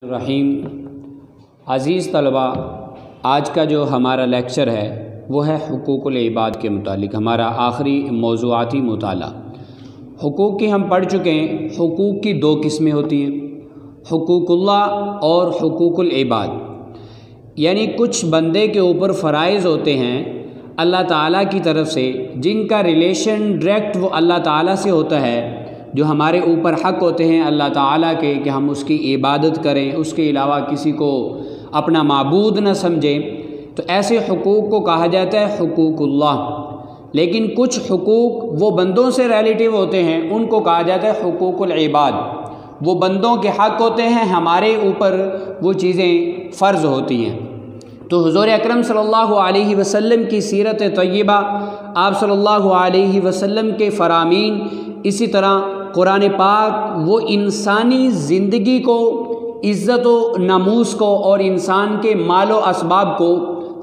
رحیم عزیز طلباء، آج کا جو ہمارا لیکچر ہے وہ ہے حقوق العباد کے متعلق، ہمارا آخری موضوعاتی مطالعہ۔ حقوق کی ہم پڑھ چکے ہیں۔ حقوق کی دو قسمیں ہوتی ہیں، حقوق اللہ اور حقوق العباد، یعنی کچھ بندے کے اوپر فرائض ہوتے ہیں اللہ تعالیٰ کی طرف سے، جن کا ریلیشن ڈائریکٹ وہ اللہ تعالیٰ سے ہوتا ہے، جو ہمارے اوپر حق ہوتے ہیں اللہ تعالیٰ کے کہ ہم اس کی عبادت کریں، اس کے علاوہ کسی کو اپنا معبود نہ سمجھیں، تو ایسے حقوق کو کہا جاتا ہے حقوق اللہ۔ لیکن کچھ حقوق وہ بندوں سے ریلیٹیو ہوتے ہیں، ان کو کہا جاتا ہے حقوق العباد۔ وہ بندوں کے حق ہوتے ہیں، ہمارے اوپر وہ چیزیں فرض ہوتی ہیں۔ تو حضور اکرم صلی اللہ علیہ وسلم کی سیرت طیبہ، آپ صلی اللہ علیہ وسلم کے فرامین، اسی طرح قرآن پاک وہ انسانی زندگی کو، عزت و ناموس کو اور انسان کے مال و اسباب کو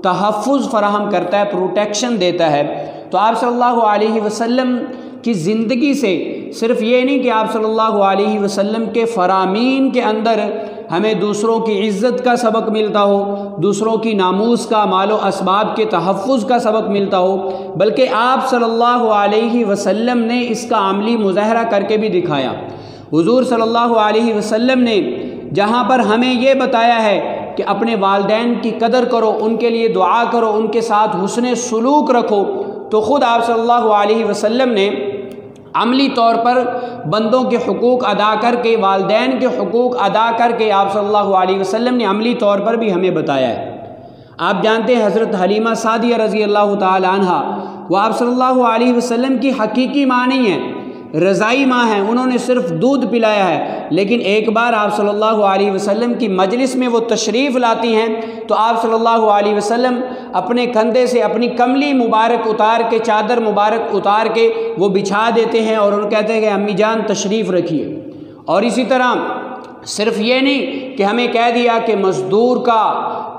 تحفظ فراہم کرتا ہے، پروٹیکشن دیتا ہے۔ تو آپ صلی اللہ علیہ وسلم کی زندگی سے صرف یہ نہیں کہ آپ صلی اللہ علیہ وسلم کے فرامین کے اندر ہمیں دوسروں کی عزت کا سبق ملتا ہو، دوسروں کی ناموس کا، مال و اسباب کے تحفظ کا سبق ملتا ہو، بلکہ آپ صلی اللہ علیہ وسلم نے اس کا عملی مظاہرہ کر کے بھی دکھایا۔ حضور صلی اللہ علیہ وسلم نے جہاں پر ہمیں یہ بتایا ہے کہ اپنے والدین کی قدر کرو، ان کے لیے دعا کرو، ان کے ساتھ حسن سلوک رکھو، تو خود آپ صلی اللہ علیہ وسلم نے عملی طور پر بندوں کے حقوق ادا کر کے، والدین کے حقوق ادا کر کے آپ صلی اللہ علیہ وسلم نے عملی طور پر بھی ہمیں بتایا ہے۔ آپ جانتے ہیں حضرت حلیمہ سعدیہ رضی اللہ تعالی عنہ، وہ آپ صلی اللہ علیہ وسلم کی حقیقی ماں نہیں ہیں، رضائی ماں ہیں، انہوں نے صرف دودھ پلایا ہے۔ لیکن ایک بار آپ صلی اللہ علیہ وسلم کی مجلس میں وہ تشریف لاتی ہیں تو آپ صلی اللہ علیہ وسلم اپنے کندھے سے اپنی کملی مبارک اتار کے، چادر مبارک اتار کے وہ بچھا دیتے ہیں اور ان کہتے ہیں کہ امی جان تشریف رکھیے۔ اور اسی طرح صرف یہ نہیں کہ ہمیں کہہ دیا کہ مزدور کا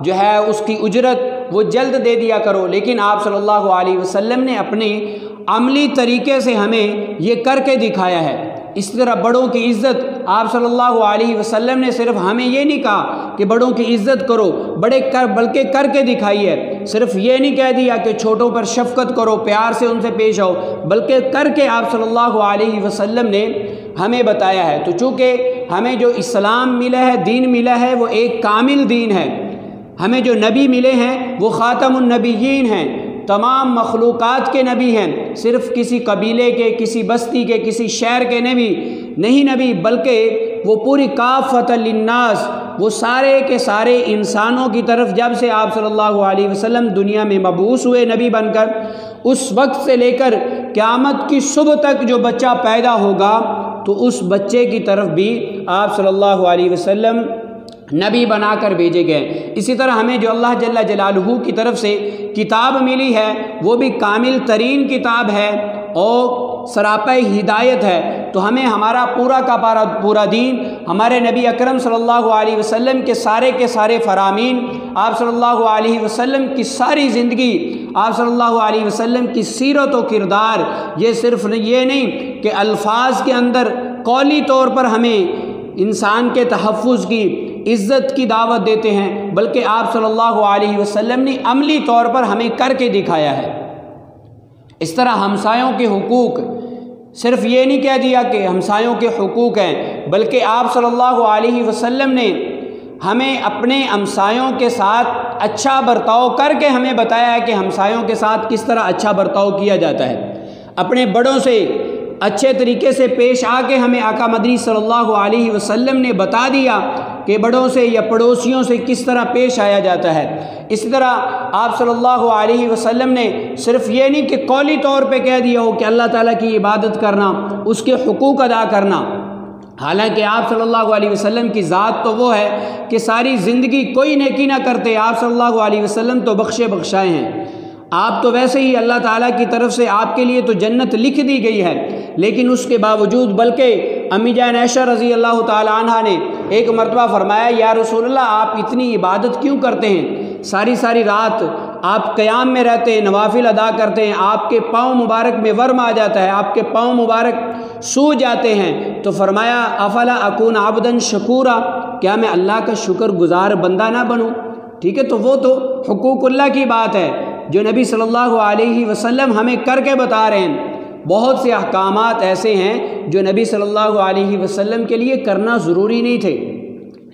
جو ہے اس کی اجرت وہ جلد دے دیا کرو، لیکن آپ صلی اللہ علیہ وسلم نے اپنے عملی طریقے سے ہمیں یہ کر کے دکھایا ہے۔ اس طرح بڑوں کی عزت آپ صلی اللہ علیہ وسلم نے صرف ہمیں یہ نہیں کہا کہ بڑوں کی عزت کرو، بلکہ کر کے دکھائی ہے۔ صرف یہ نہیں کہہ دیا کہ چھوٹوں پر شفقت کرو، پیار سے ان سے پیش آؤ، بلکہ کر کے آپ صلی اللہ علیہ وسلم نے ہمیں بتایا ہے۔ تو چونکہ ہمیں جو اسلام ملا ہے، دین ملا ہے، وہ ایک کامل دین ہے۔ ہمیں جو نبی ملے ہیں وہ خاتم النبیین ہیں، تمام مخلوقات کے نبی ہیں، صرف کسی قبیلے کے، کسی بستی کے، کسی شہر کے نبی نہیں نبی، بلکہ وہ پوری کافۃ للناس، وہ سارے کے سارے انسانوں کی طرف جب سے آپ صلی اللہ علیہ وسلم دنیا میں مبعوث ہوئے نبی بن کر، اس وقت سے لے کر قیامت کی صبح تک جو بچہ پیدا ہوگا تو اس بچے کی طرف بھی آپ صلی اللہ علیہ وسلم نبی بنا کر بھیجے گئے۔ اسی طرح ہمیں جو اللہ جل جلالہ کی طرف سے کتاب ملی ہے وہ بھی کامل ترین کتاب ہے اور سراپا ہدایت ہے۔ تو ہمیں ہمارا پورا کا پورا دین، ہمارے نبی اکرم صلی اللہ علیہ وسلم کے سارے فرامین، آپ صلی اللہ علیہ وسلم کی ساری زندگی، آپ صلی اللہ علیہ وسلم کی سیرت و کردار، یہ صرف یہ نہیں کہ الفاظ کے اندر قولی طور پر ہمیں انسان کے تحفظ کی، عزت کی دعوت دیتے ہیں، بلکہ آپ صلی اللہ علیہ وسلم نے عملی طور پر ہمیں کر کے دکھایا ہے۔ اس طرح ہمسایوں کے حقوق، صرف یہ نہیں کہہ دیا کہ ہمسایوں کے حقوق ہیں، بلکہ آپ صلی اللہ علیہ وسلم نے ہمیں اپنے ہمسایوں کے ساتھ اچھا برتاؤ کر کے ہمیں بتایا ہے کہ ہمسایوں کے ساتھ کس طرح اچھا برتاؤ کیا جاتا ہے۔ اپنے بڑوں سے اچھے طریقے سے پیش آ کے ہمیں آقا مدنی صلی اللہ علیہ وسلم نے بتا دیا کہ بڑوں سے یا پڑوسیوں سے کس طرح پیش آیا جاتا ہے۔ اسی طرح آپ صلی اللہ علیہ وسلم نے صرف یہ نہیں کہ قولی طور پہ کہہ دیا ہو کہ اللہ تعالیٰ کی عبادت کرنا، اس کے حقوق ادا کرنا، حالانکہ آپ صلی اللہ علیہ وسلم کی ذات تو وہ ہے کہ ساری زندگی کوئی نیکی نہ کرتے، آپ صلی اللہ علیہ وسلم تو بخشے بخشائے ہیں، آپ تو ویسے ہی اللہ تعالیٰ کی طرف سے آپ کے لیے تو جنت لکھ دی گئی ہے، لیکن اس کے باوجود بلکہ امی جان عائشہ رضی اللہ تعالی عنہا نے ایک مرتبہ فرمایا، یا رسول اللہ آپ اتنی عبادت کیوں کرتے ہیں، ساری رات آپ قیام میں رہتے ہیں، نوافل ادا کرتے ہیں، آپ کے پاؤں مبارک میں ورم آ جاتا ہے، آپ کے پاؤں مبارک سو جاتے ہیں، تو فرمایا افلا اکون عبدا شکورا، کیا میں اللہ کا شکر گزار بندہ نہ بنوں؟ ٹھیک ہے، تو وہ تو حقوق اللہ کی بات ہے جو نبی صلی اللہ علیہ وسلم ہمیں کر کے بتا رہے ہیں۔ بہت سے احکامات ایسے ہیں جو نبی صلی اللہ علیہ وسلم کے لیے کرنا ضروری نہیں تھے،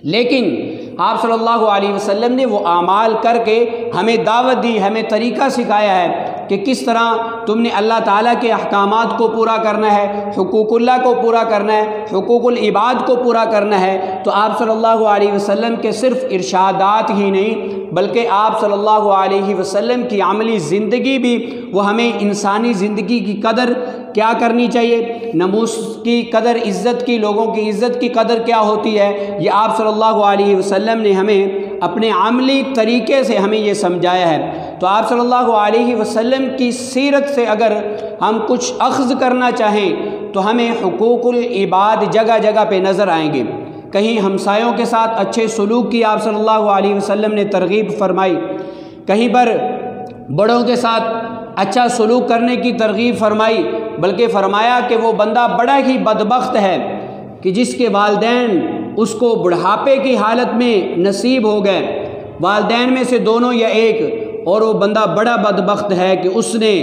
لیکن آپ صلی اللہ علیہ وسلم نے وہ اعمال کر کے ہمیں دعوت دی، ہمیں طریقہ سکھایا ہے کہ کس طرح تم نے اللہ تعالیٰ کے احکامات کو پورا کرنا ہے، حقوق اللہ کو پورا کرنا ہے، حقوق العباد کو پورا کرنا ہے۔ تو آپ صلی اللہ علیہ وسلم کے صرف ارشادات ہی نہیں بلکہ آپ صلی اللہ علیہ وسلم کی عملی زندگی بھی وہ ہمیں انسانی زندگی کی قدر کیا کرنی چاہیے، ناموس کی قدر، عزت کی، لوگوں کی عزت کی قدر کیا ہوتی ہے، یہ آپ صلی اللہ علیہ وسلم نے ہمیں اپنے عملی طریقے سے ہمیں یہ سمجھایا ہے۔ تو آپ صلی اللہ علیہ وسلم کی سیرت سے اگر ہم کچھ اخذ کرنا چاہیں تو ہمیں حقوق العباد جگہ جگہ پہ نظر آئیں گے۔ کہیں ہمسایوں کے ساتھ اچھے سلوک کی آپ صلی اللہ علیہ وسلم نے ترغیب فرمائی، کہیں پر بڑوں کے ساتھ اچھا سلوک کرنے کی ترغیب فرمائی، بلکہ فرمایا کہ وہ بندہ بڑا ہی بدبخت ہے کہ جس کے والدین اس کو بڑھاپے کی حالت میں نصیب ہو گئے، والدین میں سے دونوں یا ایک، اور وہ بندہ بڑا بدبخت ہے کہ اس نے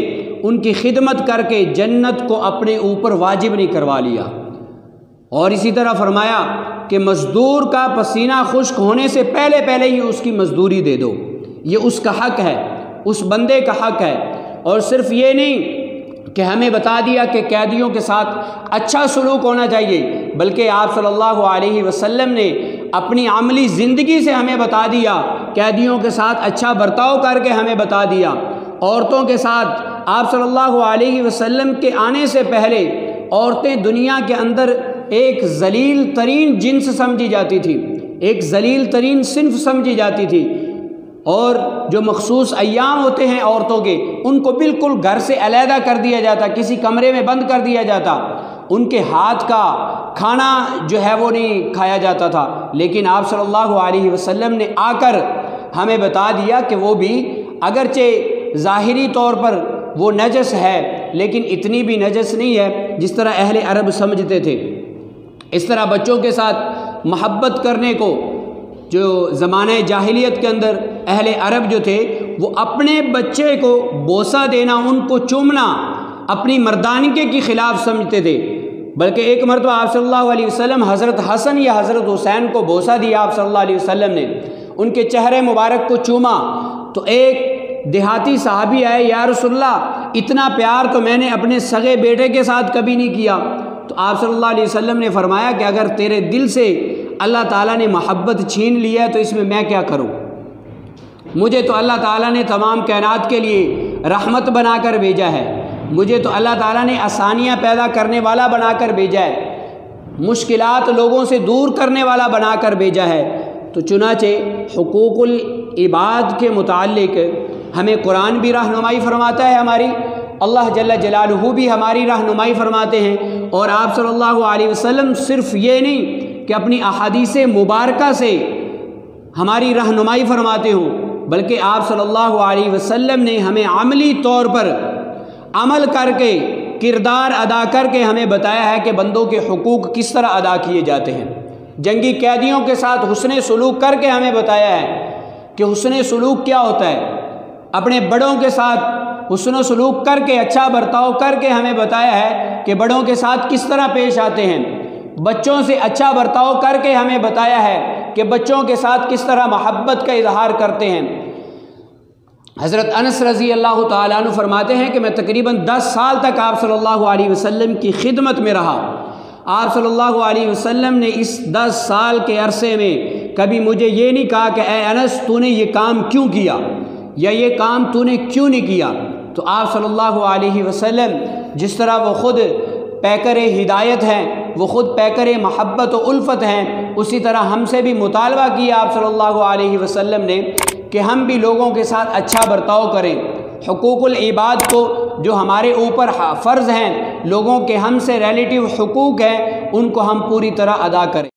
ان کی خدمت کر کے جنت کو اپنے اوپر واجب نہیں کروا لیا۔ اور اسی طرح فرمایا کہ مزدور کا پسینہ خشک ہونے سے پہلے پہلے ہی اس کی مزدوری دے دو، یہ اس کا حق ہے، اس بندے کا حق ہے۔ اور صرف یہ نہیں کہ ہمیں بتا دیا کہ قیدیوں کے ساتھ اچھا سلوک ہونا چاہیے، بلکہ آپ صلی اللہ علیہ وسلم نے اپنی عملی زندگی سے ہمیں بتا دیا، قیدیوں کے ساتھ اچھا برتاؤ کر کے ہمیں بتا دیا۔ عورتوں کے ساتھ آپ صلی اللہ علیہ وسلم کے آنے سے پہلے عورتیں دنیا کے اندر ایک ذلیل ترین جنس سمجھی جاتی تھی، ایک ذلیل ترین صنف سمجھی جاتی تھی، اور جو مخصوص ایام ہوتے ہیں عورتوں کے ان کو بالکل گھر سے علیحدہ کر دیا جاتا، کسی کمرے میں بند کر دیا جاتا، ان کے ہاتھ کا کھانا جو ہے وہ نہیں کھایا جاتا تھا۔ لیکن آپ صلی اللہ علیہ وسلم نے آ کر ہمیں بتا دیا کہ وہ بھی اگرچہ ظاہری طور پر وہ نجس ہے لیکن اتنی بھی نجس نہیں ہے جس طرح اہل عرب سمجھتے تھے۔ اس طرح بچوں کے ساتھ محبت کرنے کو جو زمانہ جاہلیت کے اندر اہل عرب جو تھے وہ اپنے بچے کو بوسہ دینا، ان کو چومنا اپنی مردانگی کے خلاف سمجھتے تھے، بلکہ ایک مرتبہ آپ صلی اللہ علیہ وسلم حضرت حسن یا حضرت حسین کو بوسہ دیا آپ صلی اللہ علیہ وسلم نے، ان کے چہرے مبارک کو چوما، تو ایک دیہاتی صحابی آئے، یا رسول اللہ اتنا پیار تو میں نے اپنے سگے بیٹے کے ساتھ کبھی نہیں کیا۔ تو آپ صلی اللہ علیہ وسلم نے فرمایا کہ اگر تیرے دل سے اللہ تعالیٰ نے محبت چھین لی ہے تو اس میں کیا کروں، مجھے تو اللہ تعالیٰ نے تمام کائنات کے لیے رحمت بنا کر بھیجا ہے، مجھے تو اللہ تعالیٰ نے آسانیاں پیدا کرنے والا بنا کر بھیجا ہے، مشکلات لوگوں سے دور کرنے والا بنا کر بھیجا ہے۔ تو چنانچہ حقوق العباد کے متعلق ہمیں قرآن بھی رہنمائی فرماتا ہے، ہماری اللہ جل جلالہ بھی ہماری رہنمائی فرماتے ہیں، اور آپ صلی اللہ علیہ وسلم صرف یہ نہیں کہ اپنی احادیث مبارکہ سے ہماری رہنمائی فرماتے ہوں، بلکہ آپ صلی اللہ علیہ وسلم نے ہمیں عملی طور پر عمل کر کے، کردار ادا کر کے ہمیں بتایا ہے کہ بندوں کے حقوق کس طرح ادا کیے جاتے ہیں۔ جنگی قیدیوں کے ساتھ حسن سلوک کر کے ہمیں بتایا ہے کہ حسن سلوک کیا ہوتا ہے، اپنے بڑوں کے ساتھ حسن سلوک کر کے، اچھا برتاؤ کر کے ہمیں بتایا ہے کہ بڑوں کے ساتھ کس طرح پیش آتے ہیں، بچوں سے اچھا برتاؤ کر کے ہمیں بتایا ہے کہ بچوں کے ساتھ کس طرح محبت کا اظہار کرتے ہیں۔ حضرت انس رضی اللہ تعالیٰ عنہ فرماتے ہیں کہ میں تقریباً 10 سال تک آپ صلی اللہ علیہ وسلم کی خدمت میں رہا، آپ صلی اللہ علیہ وسلم نے اس 10 سال کے عرصے میں کبھی مجھے یہ نہیں کہا کہ اے انس تو نے یہ کام کیوں کیا یا یہ کام تو نے کیوں نہیں کیا۔ تو آپ صلی اللہ علیہ وسلم جس طرح وہ خود پیکر ہدایت ہیں، وہ خود پیکر محبت و الفت ہیں، اسی طرح ہم سے بھی مطالبہ کیا آپ صلی اللہ علیہ وسلم نے کہ ہم بھی لوگوں کے ساتھ اچھا برتاؤ کریں، حقوق العباد کو جو ہمارے اوپر فرض ہیں، لوگوں کے ہم سے ریلیٹیو حقوق ہیں، ان کو ہم پوری طرح ادا کریں۔